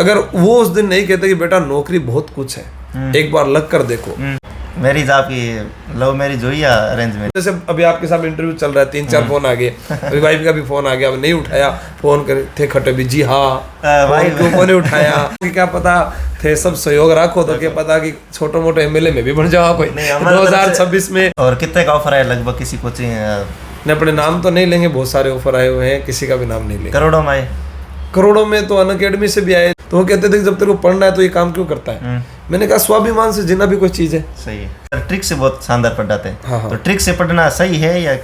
अगर वो उस दिन नहीं कहते कि बेटा नौकरी बहुत कुछ है, एक बार लग कर देखो। मैरिज आपकी लव मैरिज हुई या अरेंज मैरिज? जैसे अभी आपके साथ इंटरव्यू चल रहा है, 3-4 फोन आ गए, अभी वाइफ का भी फोन आ गया, अब नहीं उठाया, फोन करे थे खटे भी, जी हाँ वाइफ क्यों को नहीं उठाया, क्या पता थे सब सहयोग रखो तो क्या पता कि छोटे मोटे एमएलए में भी बन जाओ कोई 2026 में। और कितने का ऑफर है लगभग किसी कोचिंग? ने अपने नाम तो नहीं लेंगे, बहुत सारे ऑफर आए हुए हैं, किसी का भी नाम नहीं लेंगे। करोड़ों में आए? करोड़ों में तो अनअकैडमी से भी आए, तो वो कहते थे कि जब तेरे को पढ़ना है तो ये काम क्यों करता है। मैंने कहा स्वाभिमान से जीना भी कोई चीज है। सही है। ट्रिक से बहुत शानदार पढ़ाते हैं। हाँ। तो ट्रिक से पढ़ना सही है या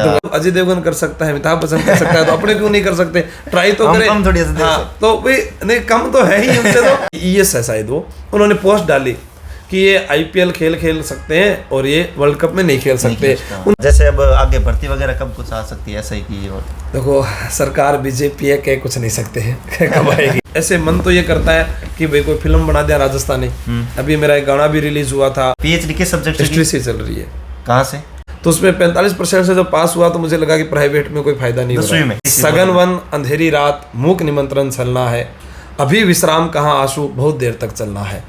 तो अजय देवगन कर सकता है, अमिताभ बच्चन कर सकता है, तो अपने क्यों नहीं कर सकते? ट्राई तो करें। हम थोड़ी हाँ, तो भाई नहीं कम तो है ही हमसे। तो ईएस है शायद वो, उन्होंने पोस्ट डाली कि ये आईपीएल खेल सकते हैं और ये वर्ल्ड कप में नहीं खेल सकते। जैसे अब आगे भर्ती वगैरह कब कुछ आ सकती है ऐसा ही की? देखो सरकार बीजेपी है, कह कुछ नहीं सकते हैं कब आएगी। ऐसे मन तो ये करता है कि भाई कोई फिल्म बना दिया राजस्थानी। अभी मेरा एक गाना भी रिलीज हुआ था। पीएचडी किस सब्जेक्ट? हिस्ट्री से चल रही है। कहाँ से? तो उसमें 45% से जब पास हुआ तो मुझे लगा कि प्राइवेट में कोई फायदा नहीं होगा। सगन वन अंधेरी रात मूक निमंत्रण चलना है, अभी विश्राम कहाँ आंसू बहुत देर तक चलना है।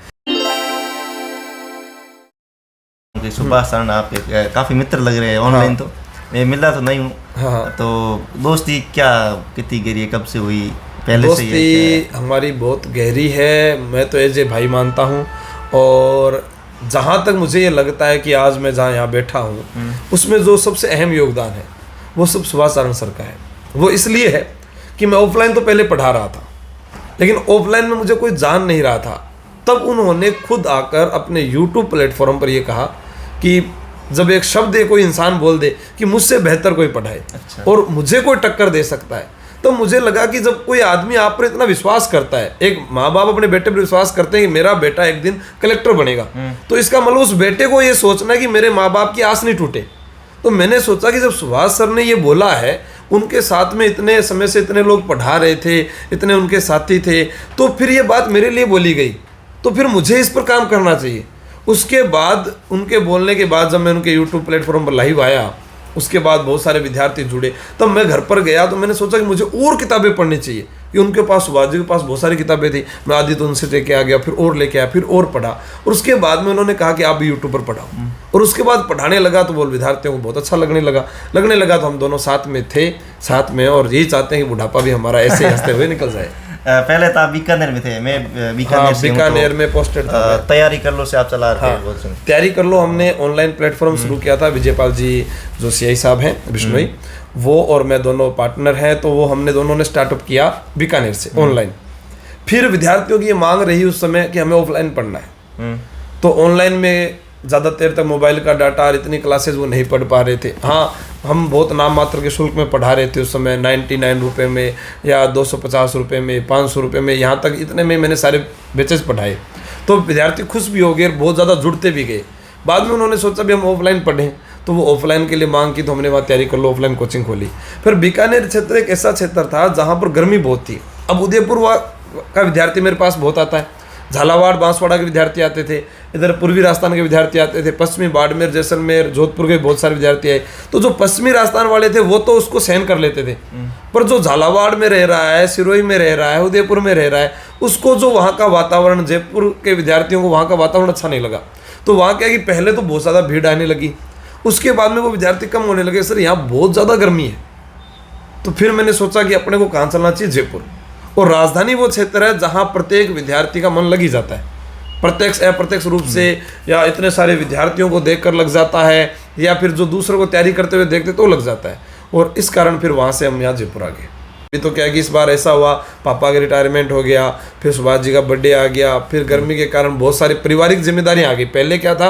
सुभाष सर आपके काफी मित्र लग रहे हैं ऑनलाइन। तो मैं मिला तो नहीं हूँ। हाँ। तो दोस्ती क्या कितनी गहरी है, कब से हुई? पहले दोस्ती से ही हमारी बहुत गहरी है, मैं तो एज ए भाई मानता हूँ। और जहाँ तक मुझे ये लगता है कि आज मैं जहाँ यहाँ बैठा हूँ उसमें जो सबसे अहम योगदान है वो सब सुभाष सारण सर का है। वो इसलिए है कि मैं ऑफलाइन तो पहले पढ़ा रहा था, लेकिन ऑफलाइन में मुझे कोई जान नहीं रहा था। तब उन्होंने खुद आकर अपने यूट्यूब प्लेटफॉर्म पर ये कहा कि जब एक शब्द कोई इंसान बोल दे कि मुझसे बेहतर कोई पढ़ाए और मुझे कोई टक्कर दे सकता है, तो मुझे लगा कि जब कोई आदमी आप पर इतना विश्वास करता है, एक माँ बाप अपने बेटे पर विश्वास करते हैं कि मेरा बेटा एक दिन कलेक्टर बनेगा, तो इसका मतलब उस बेटे को ये सोचना कि मेरे माँ बाप की आस नहीं टूटे। तो मैंने सोचा कि जब सुभाष सर ने ये बोला है, उनके साथ में इतने समय से इतने लोग पढ़ा रहे थे, इतने उनके साथी थे, तो फिर ये बात मेरे लिए बोली गई, तो फिर मुझे इस पर काम करना चाहिए। उसके बाद उनके बोलने के बाद जब मैं उनके यूट्यूब प्लेटफॉर्म पर लाइव आया, उसके बाद बहुत सारे विद्यार्थी जुड़े, तब मैं घर पर गया तो मैंने सोचा कि मुझे और किताबें पढ़नी चाहिए, कि उनके पास सुभाष जी के पास बहुत सारी किताबें थी। मैं आदि तो उनसे लेके आ गया, फिर और लेके आया, फिर और पढ़ा, और उसके बाद में उन्होंने कहा कि आप भी यूट्यूब पर पढ़ाओ। और उसके बाद पढ़ाने लगा तो वो विद्यार्थियों को बहुत अच्छा लगने लगा तो हम दोनों साथ में थे, साथ में, और यही चाहते हैं कि बुढ़ापा भी हमारा ऐसे हंसते हुए निकल जाए। पहले तो आप बीकानेर में थे, मैं बीकानेर में पोस्टेड था। तैयारी कर लो से आप चला रहे थे? तैयारी कर लो हमने ऑनलाइन प्लेटफॉर्म शुरू किया था। विजयपाल जी जो सीआई साहब हैं बिश्नोई, वो और मैं दोनों पार्टनर हैं, तो वो हमने दोनों ने स्टार्टअप किया बीकानेर से ऑनलाइन। फिर विद्यार्थियों की ये मांग रही उस समय कि हमें ऑफलाइन पढ़ना है, तो ऑनलाइन में ज़्यादा देर तक मोबाइल का डाटा और इतनी क्लासेज वो नहीं पढ़ पा रहे थे। हाँ, हम बहुत नाम मात्र के शुल्क में पढ़ा रहे थे उस समय, 99 रुपये में या 250 रुपये में, 500 रुपये में, यहाँ तक इतने में मैंने सारे बैचेस पढ़ाए। तो विद्यार्थी खुश भी हो गए, बहुत ज़्यादा जुड़ते भी गए। बाद में उन्होंने सोचा भी हम ऑफलाइन पढ़ें, तो वो ऑफलाइन के लिए मांग की, तो हमने वहाँ तैयारी कर लो, ऑफलाइन कोचिंग खोली। फिर बीकानेर क्षेत्र एक ऐसा क्षेत्र था जहाँ पर गर्मी बहुत थी। अब उदयपुर का विद्यार्थी मेरे पास बहुत आता है, झालावाड़ बांसवाड़ा के विद्यार्थी आते थे, इधर पूर्वी राजस्थान के विद्यार्थी आते थे, पश्चिमी बाड़मेर जैसलमेर जोधपुर के बहुत सारे विद्यार्थी आए। तो जो पश्चिमी राजस्थान वाले थे वो तो उसको सहन कर लेते थे, पर जो झालावाड़ में रह रहा है, सिरोही में रह रहा है, उदयपुर में रह रहा है, उसको जो वहाँ का वातावरण, जयपुर के विद्यार्थियों को वहाँ का वातावरण अच्छा नहीं लगा। तो वहाँ क्या कि पहले तो बहुत ज़्यादा भीड़ आने लगी, उसके बाद में वो विद्यार्थी कम होने लगे, सर यहाँ बहुत ज़्यादा गर्मी है। तो फिर मैंने सोचा कि अपने को कहाँ चलना चाहिए, जयपुर। और राजधानी वो क्षेत्र है जहाँ प्रत्येक विद्यार्थी का मन लग ही जाता है, प्रत्यक्ष अप्रत्यक्ष रूप से, या इतने सारे विद्यार्थियों को देखकर लग जाता है, या फिर जो दूसरों को तैयारी करते हुए देखते तो लग जाता है। और इस कारण फिर वहाँ से हम यहाँ जयपुर आ गए। अभी तो क्या है कि इस बार ऐसा हुआ, पापा का रिटायरमेंट हो गया, फिर सुभाष जी का बर्थडे आ गया, फिर गर्मी के कारण बहुत सारी पारिवारिक जिम्मेदारियाँ आ गई। पहले क्या था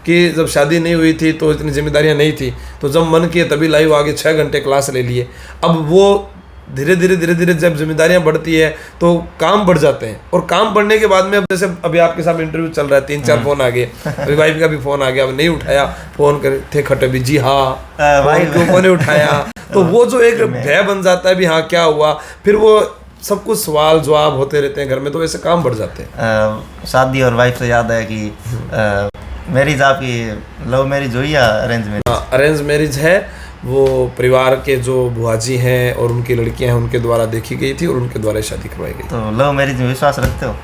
कि जब शादी नहीं हुई थी तो इतनी जिम्मेदारियाँ नहीं थी, तो जब मन किए तभी लाइव आगे 6 घंटे क्लास ले लिए। अब वो धीरे धीरे जब जिम्मेदारियां बढ़ती है तो काम बढ़ जाते हैं, और काम बढ़ने के बाद में अब जैसे अभी आपके साथ इंटरव्यू चल रहा है, 3-4 फोन आ गए, अभी वाइफ का भी फोन आ गया, अब नहीं उठाया, फोन करे थे खटे भी, जी हाँ क्यों को नहीं उठाया। तो वो जो एक भय बन जाता है भी हाँ क्या हुआ, फिर वो सब कुछ सवाल जवाब होते रहते हैं घर में, तो वैसे काम बढ़ जाते हैं। शादी और वाइफ से याद है कि मैरिज आपकी लव मैरिज हुई या अरेंज मैरिज? अरेंज मैरिज है, वो परिवार के जो बुआ जी हैं और उनकी लड़कियां हैं उनके द्वारा देखी गई थी और उनके द्वारा शादी करवाई गई। तो लव मैरिज में विश्वास रखते हो?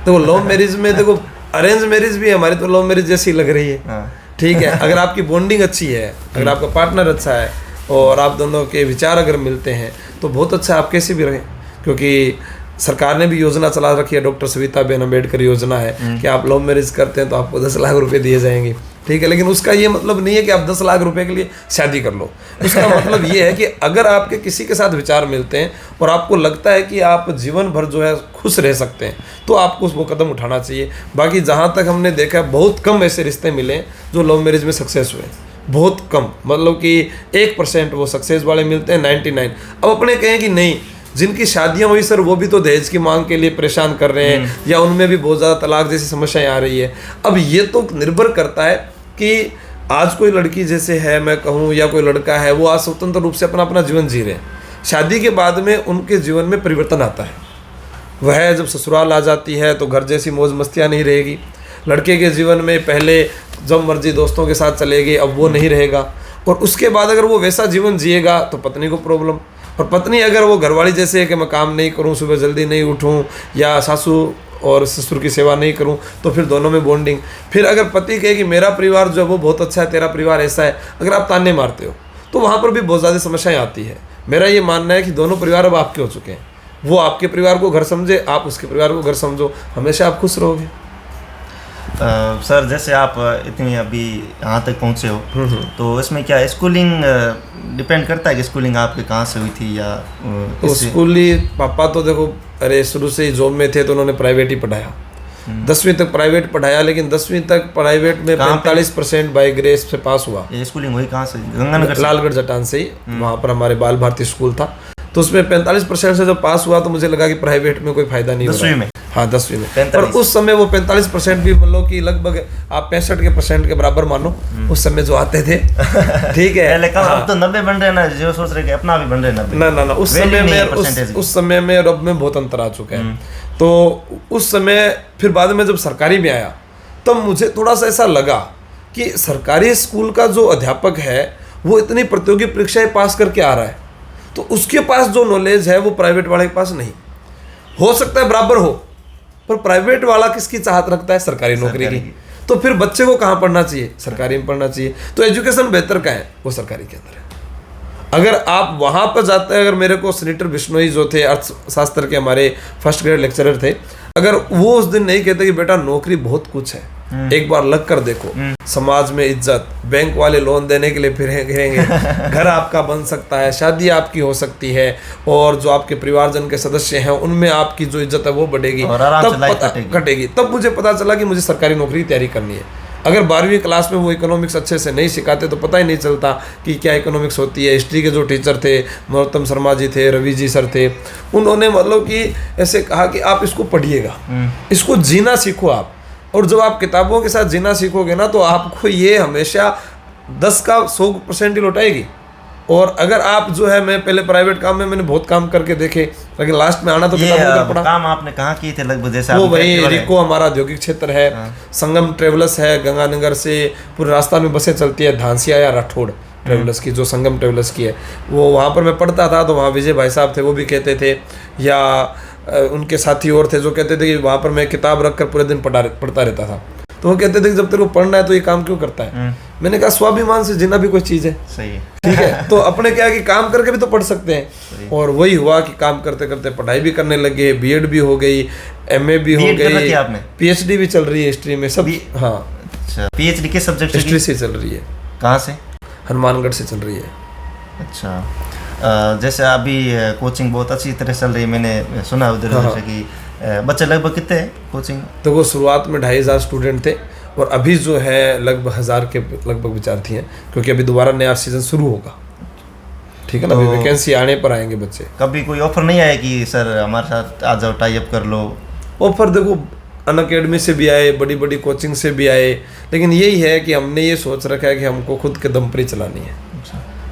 तो लव मैरिज में देखो, अरेंज मैरिज भी हमारी तो लव मैरिज जैसी लग रही है। हाँ। ठीक है, अगर आपकी बॉन्डिंग अच्छी है, अगर आपका पार्टनर अच्छा है और आप दोनों के विचार अगर मिलते हैं तो बहुत अच्छा, आप कैसे भी रहें। क्योंकि सरकार ने भी योजना चला रखी है, डॉक्टर सविताबेन अम्बेडकर योजना है कि आप लव मैरिज करते हैं तो आपको 10 लाख रुपए दिए जाएंगे। ठीक है, लेकिन उसका ये मतलब नहीं है कि आप 10 लाख रुपए के लिए शादी कर लो। उसका मतलब ये है कि अगर आपके किसी के साथ विचार मिलते हैं और आपको लगता है कि आप जीवन भर जो है खुश रह सकते हैं तो आपको वो कदम उठाना चाहिए। बाकी जहाँ तक हमने देखा है बहुत कम ऐसे रिश्ते मिले जो लव मैरिज में सक्सेस हुए, बहुत कम, मतलब कि 1% वो सक्सेस वाले मिलते हैं, 99। अब अपने कहें कि नहीं, जिनकी शादियां हुई सर वो भी तो दहेज की मांग के लिए परेशान कर रहे हैं या उनमें भी बहुत ज़्यादा तलाक जैसी समस्याएं आ रही है। अब ये तो निर्भर करता है कि आज कोई लड़की जैसे है, मैं कहूँ, या कोई लड़का है, वो आज स्वतंत्र रूप से अपना अपना जीवन जी रहे हैं। शादी के बाद में उनके जीवन में परिवर्तन आता है। वह जब ससुराल आ जाती है तो घर जैसी मौज मस्तियाँ नहीं रहेगी। लड़के के जीवन में पहले जब मर्जी दोस्तों के साथ चलेगी, अब वो नहीं रहेगा। और उसके बाद अगर वो वैसा जीवन जिएगा तो पत्नी को प्रॉब्लम, और पत्नी अगर वो घरवाली जैसे है कि मैं काम नहीं करूं, सुबह जल्दी नहीं उठूं या सासू और ससुर की सेवा नहीं करूं, तो फिर दोनों में बॉन्डिंग। फिर अगर पति कहे कि मेरा परिवार जो है वो बहुत अच्छा है, तेरा परिवार ऐसा है, अगर आप ताने मारते हो तो वहाँ पर भी बहुत ज़्यादा समस्याएं आती है। मेरा ये मानना है कि दोनों परिवार अब आपके हो चुके हैं। वो आपके परिवार को घर समझे, आप उसके परिवार को घर समझो, हमेशा आप खुश रहोगे। सर जैसे आप इतनी अभी यहाँ तक पहुँचे हो, तो इसमें क्या स्कूलिंग डिपेंड करता है कि स्कूलिंग आपके कहाँ से हुई थी या तो स्कूली पापा तो देखो, अरे शुरू से ही जॉब में थे तो उन्होंने प्राइवेट ही पढ़ाया। 10वीं तक प्राइवेट पढ़ाया, लेकिन 10वीं तक प्राइवेट में 45% बाय ग्रेस से पास हुआ। ये स्कूलिंग हुई कहाँ से? गंगानगर, लालगढ़ जटान से ही, वहाँ पर हमारे बाल भारती स्कूल था। तो उसमें 45% से जब पास हुआ तो मुझे लगा कि प्राइवेट में कोई फायदा नहीं हो रहा। 10वीं में? हाँ 10वीं में। पर उस समय वो 45% भी मतलब कि लगभग आप 65% के बराबर मानो उस समय जो आते थे। ठीक है, लेकिन अब तो 90 बन रहे हैं ना, जो सोच रहे कि अपना भी बन रहे हैं 90। ना उस समय में और अब में बहुत अंतर आ चुका है। तो उस समय फिर बाद में जब सरकारी में आया तब मुझे थोड़ा सा ऐसा लगा कि सरकारी स्कूल का जो अध्यापक है वो इतनी प्रतियोगी परीक्षाएं पास करके आ रहा है, तो उसके पास जो नॉलेज है वो प्राइवेट वाले के पास नहीं। हो सकता है बराबर हो, पर प्राइवेट वाला किसकी चाहत रखता है? सरकारी नौकरी की। तो फिर बच्चे को कहाँ पढ़ना चाहिए? सरकारी में पढ़ना चाहिए। तो एजुकेशन बेहतर का है वो सरकारी के अंदर है। अगर आप वहाँ पर जाते हैं, अगर मेरे को सेनेटर बिश्नोई जो थे अर्थशास्त्र के हमारे फर्स्ट ग्रेड लेक्चरर थे, अगर वो उस दिन नहीं कहते कि बेटा नौकरी बहुत कुछ है, एक बार लग कर देखो, समाज में इज्जत, बैंक वाले लोन देने के लिए फिरेंगे, घर आपका बन सकता है, शादी आपकी हो सकती है, और जो आपके परिवारजन के सदस्य हैं उनमें आपकी जो इज्जत है वो बढ़ेगी, तब कटेगी। तब मुझे पता चला कि मुझे सरकारी नौकरी की तैयारी करनी है। अगर 12वीं क्लास में वो इकोनॉमिक्स अच्छे से नहीं सिखाते तो पता ही नहीं चलता कि क्या इकोनॉमिक्स होती है। हिस्ट्री के जो टीचर थे, मनोत्तम शर्मा जी थे, रवि जी सर थे, उन्होंने मतलब कि ऐसे कहा कि आप इसको पढ़िएगा, इसको जीना सीखो आप, और जब आप किताबों के साथ जीना सीखोगे ना तो आपको ये हमेशा 10 का 100% ही लौटाएगी। और अगर आप जो है, मैं पहले प्राइवेट काम में मैंने बहुत काम करके देखे, लेकिन लास्ट में आना तो पड़ा। काम आपने कहाँ किए थे लगभग? जैसे वो वही रिको हमारा औद्योगिक क्षेत्र है, संगम ट्रेवल्स है, गंगानगर से पूरे रास्ता में बसें चलती है, धानसिया या राठौड़ ट्रेवल्स की, जो संगम ट्रेवल्स की है, वो वहाँ पर मैं पढ़ता था। तो वहाँ विजय भाई साहब थे, वो भी कहते थे, या उनके साथी और थे जो कहते थे कि वहाँ पर मैं किताब रख कर पूरे दिन पढ़ता रहता था। तो वो कहते थे कि जब तेरे को पढ़ना है तो ये काम क्यों करता है? मैंने कहा स्वाभिमान से जीना भी कोई चीज़ है। सही है, ठीक है। तो अपने क्या कि काम करके भी तो पढ़ सकते हैं, और वही हुआ कि काम करते करते पढ़ाई भी करने लगे, बीएड भी हो गई, एमए भी हो गई, पीएचडी भी चल रही है हिस्ट्री में सब। हाँ अच्छा, पीएचडी किस सब्जेक्ट? हिस्ट्री से चल रही है। कहाँ से? हनुमानगढ़ से चल रही है। अच्छा, जैसे अभी कोचिंग बहुत अच्छी तरह चल रही है, मैंने सुना उधर। जैसे कि बच्चे लगभग कितने हैं कोचिंग? तो वो शुरुआत में 2500 स्टूडेंट थे, और अभी जो है लगभग 1000 के लगभग विद्यार्थी हैं, क्योंकि अभी दोबारा नया सीजन शुरू होगा। ठीक है ना, अभी वैकेंसी आने पर आएंगे बच्चे। कभी कोई ऑफर नहीं आया कि सर हमारे साथ आ जाओ, टाई अप कर लो? ऑफर देखो अनअकैडमी से भी आए, बड़ी बड़ी कोचिंग से भी आए, लेकिन यही है कि हमने ये सोच रखा है कि हमको खुद के दम पर ही चलानी है।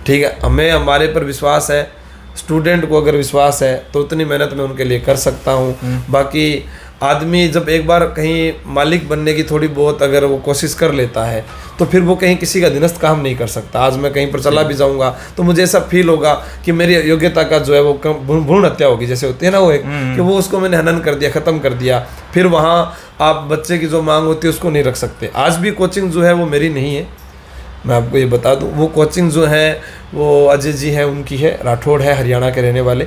ठीक है, हमें हमारे पर विश्वास है, स्टूडेंट को अगर विश्वास है तो उतनी मेहनत मैं उनके लिए कर सकता हूँ। बाकी आदमी जब एक बार कहीं मालिक बनने की थोड़ी बहुत अगर वो कोशिश कर लेता है तो फिर वो कहीं किसी का दिनस्थ काम नहीं कर सकता। आज मैं कहीं पर चला भी जाऊंगा तो मुझे ऐसा फील होगा कि मेरी योग्यता का जो है वो भ्रूण हत्या होगी, जैसे होती है ना वो एक, कि वो उसको मैंने हनन कर दिया, ख़त्म कर दिया। फिर वहाँ आप बच्चे की जो मांग होती है उसको नहीं रख सकते। आज भी कोचिंग जो है वो मेरी नहीं है, मैं आपको ये बता दूं। वो कोचिंग जो है वो अजय जी हैं उनकी है, राठौड़ है, हरियाणा के रहने वाले।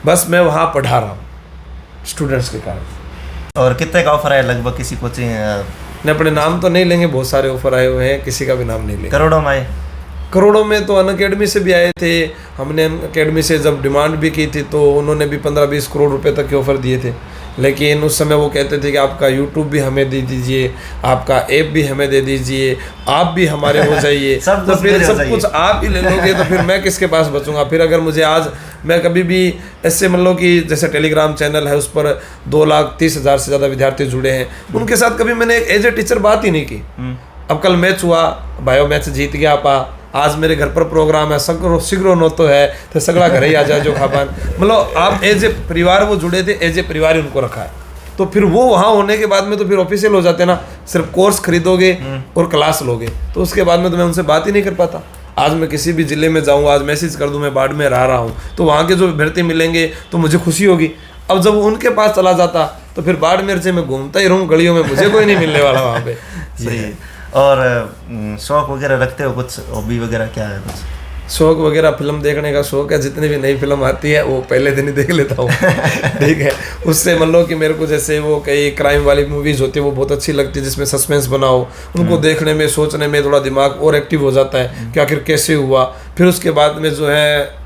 बस मैं वहाँ पढ़ा रहा हूँ स्टूडेंट्स के कारण। और कितने का ऑफर है लगभग किसी कोचिंग? मैं अपने नाम तो नहीं लेंगे, बहुत सारे ऑफर आए हुए हैं, किसी का भी नाम नहीं लेंगे। करोड़ों में आए? करोड़ों में तो अनअकैडमी से भी आए थे। हमने अनअकैडमी से जब डिमांड भी की थी तो उन्होंने भी 15-20 करोड़ रुपए तक के ऑफ़र दिए थे, लेकिन उस समय वो कहते थे कि आपका यूट्यूब भी हमें दे दीजिए, आपका ऐप भी हमें दे दीजिए, आप भी हमारे हो जाइए। तो फिर सब कुछ आप ही ले लोगे तो फिर मैं किसके पास बचूंगा? फिर अगर मुझे आज मैं कभी भी ऐसे मान लो कि जैसे टेलीग्राम चैनल है उस पर 2,30,000 से ज़्यादा विद्यार्थी जुड़े हैं, उनके साथ कभी मैंने एज ए टीचर बात ही नहीं की। अब कल मैच हुआ, बायो मैच जीत गया आपा, आज मेरे घर पर प्रोग्राम है, सिगरो नो तो है तो सगड़ा घर ही आ जाए जो खाबान, मतलब आप एज ए परिवार वो जुड़े थे, एज ए परिवार ही उनको रखा है। तो फिर वो वहाँ होने के बाद में तो फिर ऑफिशियल हो जाते ना, सिर्फ कोर्स खरीदोगे और क्लास लोगे, तो उसके बाद में तो मैं उनसे बात ही नहीं कर पाता। आज मैं किसी भी ज़िले में जाऊँ, आज मैसेज कर दूँ मैं बाड़मेर रहा हूँ, तो वहाँ के जो अभ्यर्थी मिलेंगे तो मुझे खुशी होगी। अब जब उनके पास चला जाता तो फिर बाड़मेर से मैं घूमता ही रहूँ गलियों में, मुझे कोई नहीं मिलने वाला वहाँ पे। सही। और शौक वगैरह रखते हो कुछ, हॉबी वगैरह क्या है कुछ? शौक वगैरह फिल्म देखने का शौक है, जितनी भी नई फिल्म आती है वो पहले दिन ही देख लेता हूँ। ठीक है, उससे मान लो कि मेरे को जैसे वो कई क्राइम वाली मूवीज़ होती है वो बहुत अच्छी लगती है, जिसमें सस्पेंस बनाओ, उनको देखने में सोचने में थोड़ा दिमाग और एक्टिव हो जाता है कि आखिर कैसे हुआ। फिर उसके बाद में जो है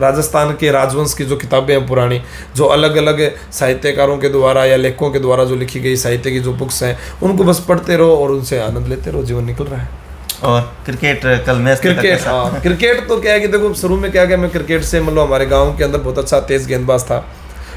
राजस्थान के राजवंश की जो किताबें हैं पुरानी, जो अलग अलग साहित्यकारों के द्वारा या लेखकों के द्वारा जो लिखी गई साहित्य की जो बुक्स हैं, उनको बस पढ़ते रहो और उनसे आनंद लेते रहो, जीवन निकल रहा है। और क्रिकेट कल मैच? क्रिकेट, हाँ क्रिकेट तो क्या है कि देखो शुरू में क्या मैं क्रिकेट से मतलब हमारे गाँव के अंदर बहुत अच्छा तेज गेंदबाज था।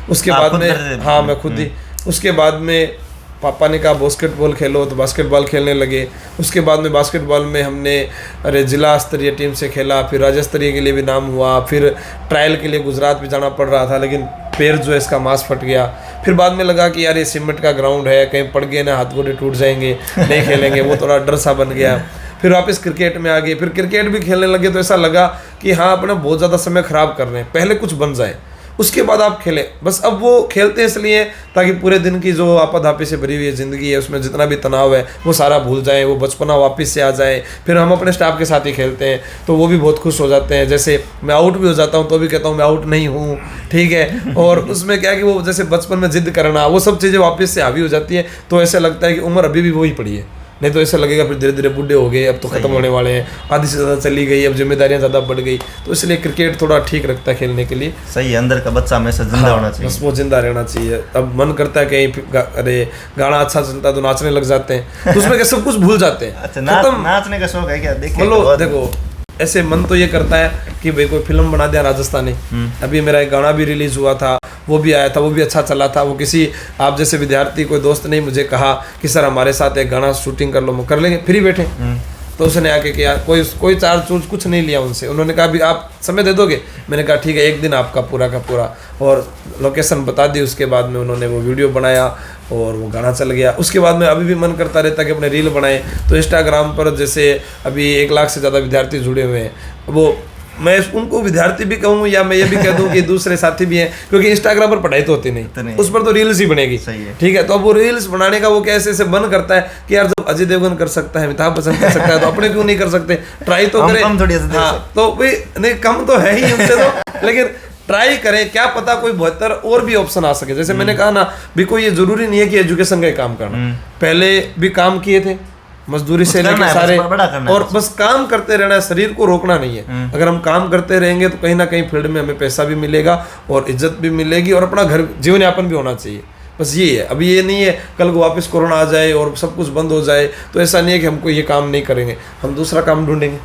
उसके बाद में हाँ मैं खुद ही, उसके बाद में पापा ने कहा बास्केटबॉल खेलो तो बास्केटबॉल खेलने लगे। उसके बाद में बास्केटबॉल में हमने जिला स्तरीय टीम से खेला, फिर राज्य स्तरीय के लिए भी नाम हुआ, फिर ट्रायल के लिए गुजरात भी जाना पड़ रहा था, लेकिन पैर जो है इसका मांस फट गया। फिर बाद में लगा कि यार ये सीमेंट का ग्राउंड है, कहीं पड़ गए ना हाथ गोडे टूट जाएंगे, नहीं खेलेंगे, वो थोड़ा डर सा बन गया। फिर वापस क्रिकेट में आ गए, फिर क्रिकेट भी खेलने लगे तो ऐसा लगा कि हाँ अपना बहुत ज़्यादा समय ख़राब कर रहे हैं, पहले कुछ बन जाए उसके बाद आप खेलें। बस अब वो खेलते हैं इसलिए ताकि पूरे दिन की जो आपाधापी से भरी हुई ज़िंदगी है उसमें जितना भी तनाव है वो सारा भूल जाए, वो बचपना वापस से आ जाए। फिर हम अपने स्टाफ के साथ ही खेलते हैं तो वो भी बहुत खुश हो जाते हैं। जैसे मैं आउट भी हो जाता हूँ तो भी कहता हूँ मैं आउट नहीं हूँ, ठीक है। और उसमें क्या कि वो जैसे बचपन में जिद करना, वो सब चीज़ें वापस से हावी हो जाती है, तो ऐसा लगता है कि उम्र अभी भी वही पड़ी है। नहीं तो ऐसा लगेगा फिर धीरे धीरे बूढ़े हो गए, अब तो खत्म होने वाले हैं, आधी से ज़्यादा चली गई, अब जिम्मेदारियां ज़्यादा बढ़ गई, तो इसलिए क्रिकेट थोड़ा ठीक रखता है खेलने के लिए। सही है, अंदर का बच्चा हमेशा जिंदा होना चाहिए। बस वो जिंदा रहना चाहिए। अब मन करता है कहीं अरे गाना अच्छा चलता है तो नाचने लग जाते हैं, तो उसमें सब कुछ भूल जाते हैं। अच्छा, नाचने का शौक है क्या? देखो ऐसे मन तो ये करता है कि भाई कोई फिल्म बना दिया राजस्थानी। अभी मेरा एक गाना भी रिलीज हुआ था, वो भी आया था, वो भी अच्छा चला था। वो किसी आप जैसे विद्यार्थी कोई दोस्त ने मुझे कहा कि सर हमारे साथ एक गाना शूटिंग कर लो, हम कर लेंगे, फ्री बैठे। तो उसने आके किया, कोई चार्ज चूर्ज कुछ नहीं लिया उनसे। उन्होंने कहा अभी आप समय दे दोगे? मैंने कहा ठीक है, एक दिन आपका पूरा का पूरा, और लोकेशन बता दी। उसके बाद में उन्होंने वो वीडियो बनाया और वो गाना चल गया। उसके बाद में अभी भी मन करता रहता कि अपने रील बनाए, तो इंस्टाग्राम पर जैसे अभी 1 लाख से ज़्यादा विद्यार्थी जुड़े हुए हैं। वो मैं उनको विद्यार्थी भी कहूँ या मैं ये भी कह दूँ कि दूसरे साथी भी हैं, क्योंकि इंस्टाग्राम पर पढ़ाई तो होती नहीं, उस पर तो रील्स ही बनेगी। सही है, ठीक है। तो अब वो रील्स बनाने का वो कैसे से मन करता है कि यार जब अजय देवगन कर सकता है, अमिताभ बच्चन कर सकता है, तो अपने क्यों नहीं कर सकते? ट्राई तो करें। हाँ तो भाई नहीं, कम तो है ही उनसे तो, लेकिन ट्राई करें, क्या पता कोई बेहतर और भी ऑप्शन आ सके। जैसे मैंने कहा ना भी, कोई ये जरूरी नहीं है कि एजुकेशन का ही काम करना, पहले भी काम किए थे, मजदूरी से लेकर सारे, और बस काम करते रहना है, शरीर को रोकना नहीं है। अगर हम काम करते रहेंगे तो कहीं ना कहीं फील्ड में हमें पैसा भी मिलेगा और इज्जत भी मिलेगी और अपना घर जीवन यापन भी होना चाहिए। बस ये है। अभी ये नहीं है कल को वापस कोरोना आ जाए और सब कुछ बंद हो जाए तो ऐसा नहीं है कि हमको ये काम नहीं करेंगे, हम दूसरा काम ढूंढेंगे,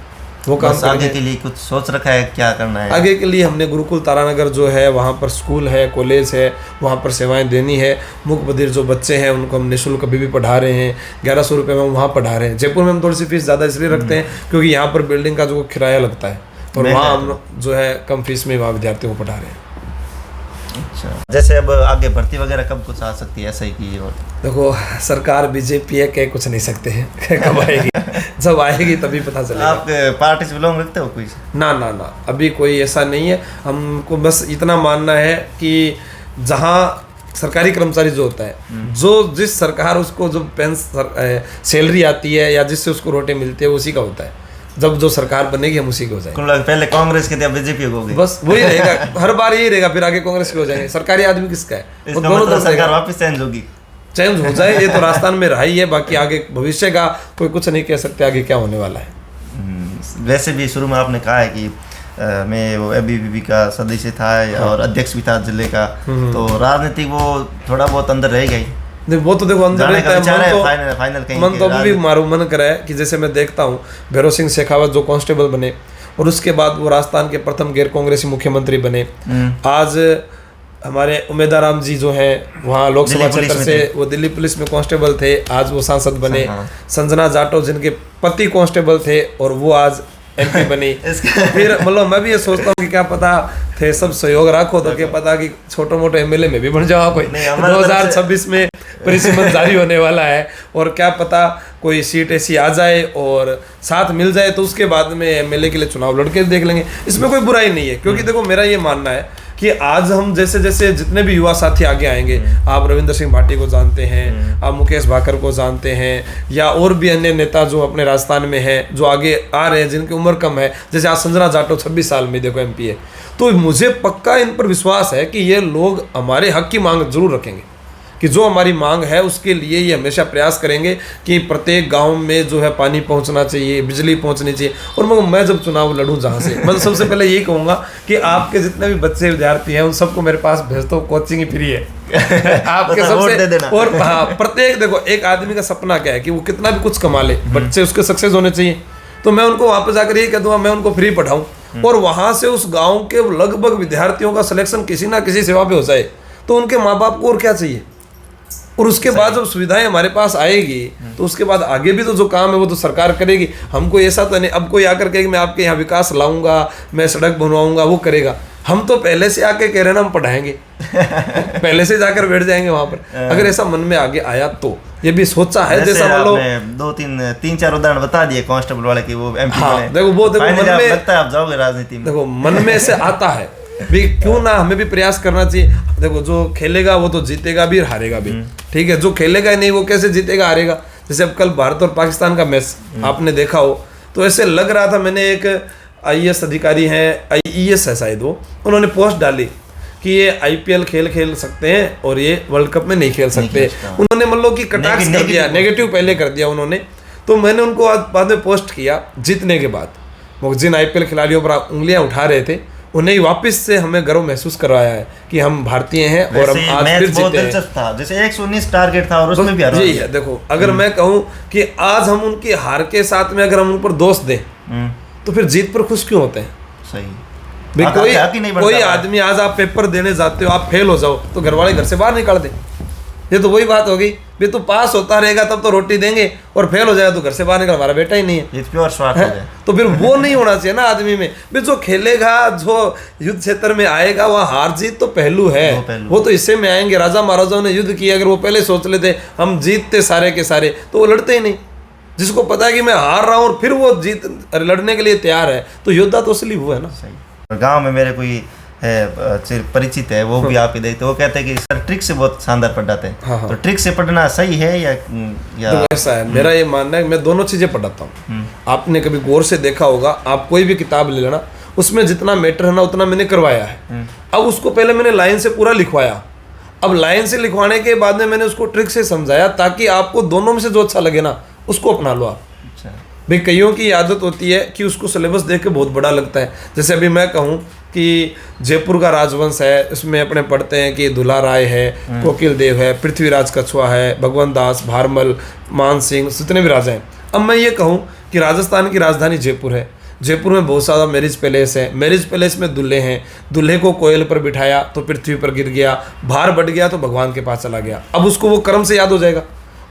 वो काम आगे के लिए कुछ सोच रखा है, क्या करना है आगे के लिए? हमने गुरुकुल तारानगर जो है वहाँ पर स्कूल है, कॉलेज है, वहाँ पर सेवाएं देनी है। मूक बधिर जो बच्चे हैं उनको हम निःशुल्क अभी भी पढ़ा रहे हैं, 1100 रुपये में हम वहाँ पढ़ा रहे हैं। जयपुर में हम थोड़ी सी फीस ज़्यादा इसलिए रखते हैं क्योंकि यहाँ पर बिल्डिंग का जो किराया लगता है, और वहाँ हम जो है कम फीस में वहाँ विद्यार्थियों को पढ़ा रहे हैं। जैसे अब आगे भर्ती वगैरह कब कुछ आ सकती है ऐसा ही की? और देखो सरकार बीजेपी है, कह कुछ नहीं सकते हैं कब आएगी, जब आएगी तभी पता चलेगा। आप पार्टी से बिलोंग रखते हो कोई? ना ना ना, अभी कोई ऐसा नहीं है। हमको बस इतना मानना है कि जहाँ सरकारी कर्मचारी जो होता है, जो जिस सरकार उसको जो सैलरी आती है या जिससे उसको रोटी मिलती है उसी का होता है। जब जो सरकार बनेगी हम उसी को हो जाएंगे। पहले कांग्रेस के थे, बीजेपी को हो गई, बस वही रहेगा, हर बार यही रहेगा, फिर आगे कांग्रेस के हो जाएंगे। सरकारी आदमी किसका है? वो दोनों मतलब तरफ सरकार वापस चेंज होगी, चेंज हो जाए, ये तो राजस्थान में रहा ही है। बाकी आगे भविष्य का कोई कुछ नहीं कह सकते आगे क्या होने वाला है। वैसे भी शुरू में आपने कहा है कि मैं वो ABVP का सदस्य था और अध्यक्ष भी था जिले का, तो राजनीतिक वो थोड़ा बहुत अंदर रह गई। वो तो देखो अंदर रहता है, फाइनल कहीं मन तो अभी भी मारू मन करे है कि जैसे मैं देखता हूँ भैरव सिंह शेखावत जो कांस्टेबल बने और उसके बाद वो राजस्थान के प्रथम गैर कांग्रेसी मुख्यमंत्री बने। आज हमारे उमेदाराम जी जो हैं वहाँ लोकसभा क्षेत्र से वो दिल्ली पुलिस में कांस्टेबल थे, आज वो सांसद बने। संजना जाटव जिनके पति कांस्टेबल थे और वो आज MP बनी। फिर मतलब मैं भी ये सोचता हूँ कि क्या पता थे सब सहयोग रखो तो क्या पता कि छोटे मोटे MLA में भी बन जाओ कोई। 2026 में परिसीमन जारी होने वाला है और क्या पता कोई सीट ऐसी आ जाए और साथ मिल जाए तो उसके बाद में MLA के लिए चुनाव लड़के देख लेंगे। इसमें कोई बुराई नहीं है, क्योंकि देखो मेरा ये मानना है कि आज हम जैसे जैसे जितने भी युवा साथी आगे आएंगे, आप रविंद्र सिंह भाटी को जानते हैं, आप मुकेश भाकर को जानते हैं, या और भी अन्य नेता जो अपने राजस्थान में हैं जो आगे आ रहे हैं जिनकी उम्र कम है, जैसे आज संजना जाटव 26 साल में देखो MP है, तो मुझे पक्का इन पर विश्वास है कि ये लोग हमारे हक की मांग जरूर रखेंगे, कि जो हमारी मांग है उसके लिए ये हमेशा प्रयास करेंगे कि प्रत्येक गांव में जो है पानी पहुंचना चाहिए, बिजली पहुंचनी चाहिए। और मैं जब चुनाव लड़ूं जहां से, मैं सबसे पहले यही कहूंगा कि आपके जितने भी बच्चे विद्यार्थी हैं उन सबको मेरे पास भेज दो, कोचिंग ही फ्री है आपके सबसे। और हाँ, प्रत्येक देखो एक आदमी का सपना क्या है कि वो कितना भी कुछ कमा ले, बच्चे उसके सक्सेस होने चाहिए। तो मैं उनको वहाँ पे जाकर यही कह दूंगा मैं उनको फ्री पढ़ाऊँ और वहाँ से उस गाँव के लगभग विद्यार्थियों का सिलेक्शन किसी ना किसी सेवा पे हो जाए, तो उनके माँ बाप को और क्या चाहिए। और उसके बाद जब सुविधाएं हमारे पास आएगी तो उसके बाद आगे भी तो जो काम है वो तो सरकार करेगी। हमको ऐसा तो नहीं अब कोई आकर कहेगा मैं आपके यहाँ विकास लाऊंगा, मैं सड़क बनवाऊंगा, वो करेगा। हम तो पहले से आके कह रहे हैं ना हम पढ़ाएंगे पहले से जाकर बैठ जाएंगे वहां पर, अगर ऐसा मन में आगे आया तो। ये भी सोचा है, जैसा मान लो 2-3-4 उदाहरण बता दिए कांस्टेबल वाले की, वो MP हाँ, देखो वो देखो मन में लगता है आप जाओगे राजनीति में, देखो मन में से आता है भी क्यों ना हमें भी प्रयास करना चाहिए। देखो जो खेलेगा वो तो जीतेगा भी और हारेगा भी, ठीक है। जो खेलेगा ही नहीं वो कैसे जीतेगा हारेगा। जैसे अब कल भारत और पाकिस्तान का मैच आपने देखा हो तो ऐसे लग रहा था, मैंने एक IAS अधिकारी हैं, IES है शायद वो, उन्होंने पोस्ट डाली कि ये IPL खेल सकते हैं और ये वर्ल्ड कप में नहीं खेल सकते। उन्होंने मतलब कि कटाक्ष कर दिया, नेगेटिव पहले कर दिया उन्होंने। तो मैंने उनको बाद में पोस्ट किया जीतने के बाद, वो जिन IPL खिलाड़ियों पर उंगलियां उठा रहे थे उन्हें वापस से हमें गर्व महसूस करवाया है कि हम भारतीय हैं और हम आज फिर जीते हैं। था जैसे 119 टारगेट था और उसमें भी हारा। यही है, देखो अगर मैं कहूं कि आज हम उनकी हार के साथ में अगर हम उन पर दोष दें तो फिर जीत पर खुश क्यों होते हैं? सही भाई कोई आदमी आज आप पेपर देने जाते हो, आप फेल हो जाओ तो घर वाले घर से बाहर निकाल दें। ये तो वही बात होगी, भी तू पास होता रहेगा तब तो रोटी देंगे और फेल हो जाएगा तो घर से बाहर निकल, हमारा बेटा ही नहीं है, प्योर स्वार्थ है। तो फिर वो नहीं होना चाहिए ना आदमी में भी। जो खेलेगा, जो युद्ध क्षेत्र में आएगा, वहाँ हार जीत तो पहलू है, वो तो इससे में आएंगे। राजा महाराजाओं ने युद्ध किया, अगर वो पहले सोच लेते हम जीतते सारे के सारे तो वो लड़ते ही नहीं। जिसको पता है कि मैं हार रहा हूँ और फिर वो जीत लड़ने के लिए तैयार है तो योद्धा तो असली वो है ना। सही। गाँव में मेरे कोई है परिचित है, वो भी आप ही देखते, वो कहते हैं कि सर ट्रिक से बहुत शानदार पढ़ाते हैं। हाँ। तो ट्रिक से पढ़ना सही है या तो ऐसा है, मेरा ये मानना है मैं दोनों चीजें पढ़ाता हूँ। आपने कभी गौर से देखा होगा, आप कोई भी किताब ले लेना, उसमें जितना मैटर है ना उतना मैंने करवाया है। अब उसको पहले मैंने लाइन से पूरा लिखवाया, अब लाइन से लिखवाने के बाद में मैंने उसको ट्रिक से समझाया ताकि आपको दोनों में से जो अच्छा लगे ना उसको अपना लो आप। भाई कईयों की आदत होती है कि उसको सिलेबस देख के बहुत बड़ा लगता है। जैसे अभी मैं कहूँ कि जयपुर का राजवंश है, इसमें अपने पढ़ते हैं कि दुला राय है, कोकिल देव है, पृथ्वीराज कछुआ है, भगवंत दास, भारमल, मान सिंह, जितने भी राजा हैं। अब मैं ये कहूँ कि राजस्थान की राजधानी जयपुर है, जयपुर में बहुत सारा मैरिज पैलेस है, मैरिज पैलेस में दूल्हे हैं, दूल्हे को कोयल पर बिठाया तो पृथ्वी पर गिर गया, भार बढ़ गया तो भगवान के पास चला गया। अब उसको वो कर्म से याद हो जाएगा।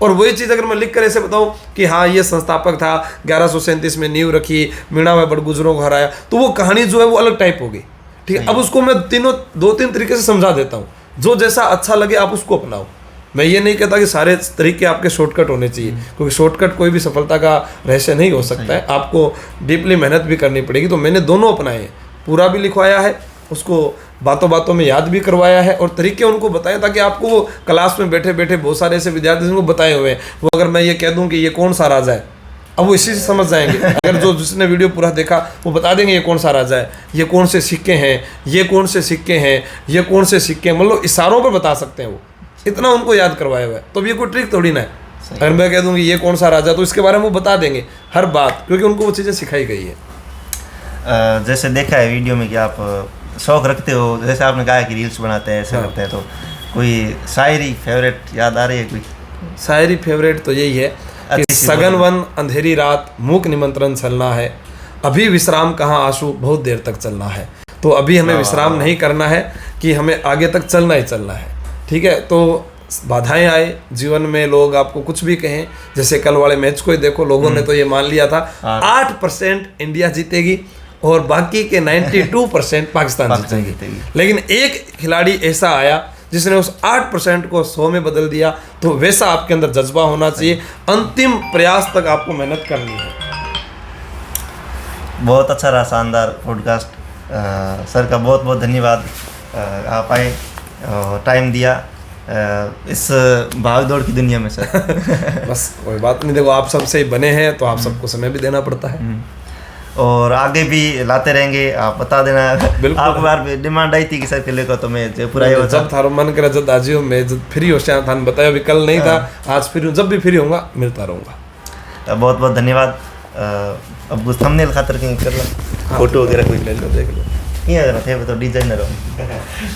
और वही चीज़ अगर मैं लिख कर ऐसे बताऊं कि हाँ ये संस्थापक था, 1137 में नींव रखी, मीणा में बड़गुजरों को हराया, तो वो कहानी जो है वो अलग टाइप होगी। ठीक है, अब उसको मैं 2-3 तरीके से समझा देता हूँ जो जैसा अच्छा लगे आप उसको अपनाओ। मैं ये नहीं कहता कि सारे तरीके आपके शॉर्टकट होने चाहिए, क्योंकि शॉर्टकट कोई भी सफलता का रहस्य नहीं हो सकता है, आपको डीपली मेहनत भी करनी पड़ेगी। तो मैंने दोनों अपनाए हैं, पूरा भी लिखवाया है, उसको बातों बातों में याद भी करवाया है और तरीके उनको बताए, ताकि आपको वो क्लास में बैठे बैठे बहुत सारे ऐसे विद्यार्थी जिनको बताए हुए हैं, वो अगर मैं ये कह दूं कि ये कौन सा राजा है, अब वो इसी से समझ जाएंगे। अगर जो जिसने वीडियो पूरा देखा वो बता देंगे ये कौन सा राजा है, ये कौन से सिक्के हैं, ये कौन से सिक्के हैं, ये कौन से सिक्के हैं, मतलब इशारों पर बता सकते हैं वो, इतना उनको याद करवाया हुआ है। तो ये कोई ट्रिक थोड़ी ना है। अगर मैं कह दूँ कि ये कौन सा राजा, तो इसके बारे में वो बता देंगे हर बात, क्योंकि उनको वो चीज़ें सिखाई गई है। जैसे देखा है वीडियो में कि आप शौक रखते हो, जैसे आपने कहा कि रील्स बनाते हैं, ऐसे करते हैं, तो कोई शायरी फेवरेट याद आ रही है कोई? शायरी फेवरेट तो यही है कि सगन वन अंधेरी रात मूक निमंत्रण चलना है, अभी विश्राम कहाँ आंसू बहुत देर तक चलना है। तो अभी हमें विश्राम नहीं करना है कि हमें आगे तक चलना ही चलना है, ठीक है। तो बाधाएं आए जीवन में, लोग आपको कुछ भी कहें, जैसे कल वाले मैच को ही देखो, लोगों ने तो ये मान लिया था 8% इंडिया जीतेगी और बाकी के 92% पाकिस्तान जीतेगी। लेकिन एक खिलाड़ी ऐसा आया जिसने उस 8% को 100 में बदल दिया। तो वैसा आपके अंदर जज्बा होना चाहिए, अंतिम प्रयास तक आपको मेहनत करनी है। बहुत अच्छा रहा, शानदार पॉडकास्ट। सर का बहुत बहुत धन्यवाद, आप आए और टाइम दिया इस भाग दौड़ की दुनिया में सर। बस कोई बात नहीं, देखो आप सबसे ही बने हैं तो आप सबको समय भी देना पड़ता है, और आगे भी लाते रहेंगे, आप बता देना। बिल्कुल। आप बार डिमांड आई थी कि सर किले को तो मैं जयपुर आया जब थारो मन करे जब आजियो, मैं जब फ्री हो श्याम थान बताया, अभी कल नहीं था, आज फ्री हूँ, जब भी फ्री होऊंगा मिलता रहूँगा। बहुत बहुत धन्यवाद। अब कुछ थंबनेल खातर कहीं कर लो, फोटो वगैरह कोई ले लो, देख लो। ये अगर थे तो डिजाइनर हो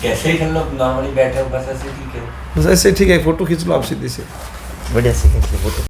कैसे ही लोग नॉर्मली बैठे हो, बस ऐसे ठीक है, बस ऐसे ठीक है, फोटो खींच लो आप सीधी से, बढ़िया से फोटो।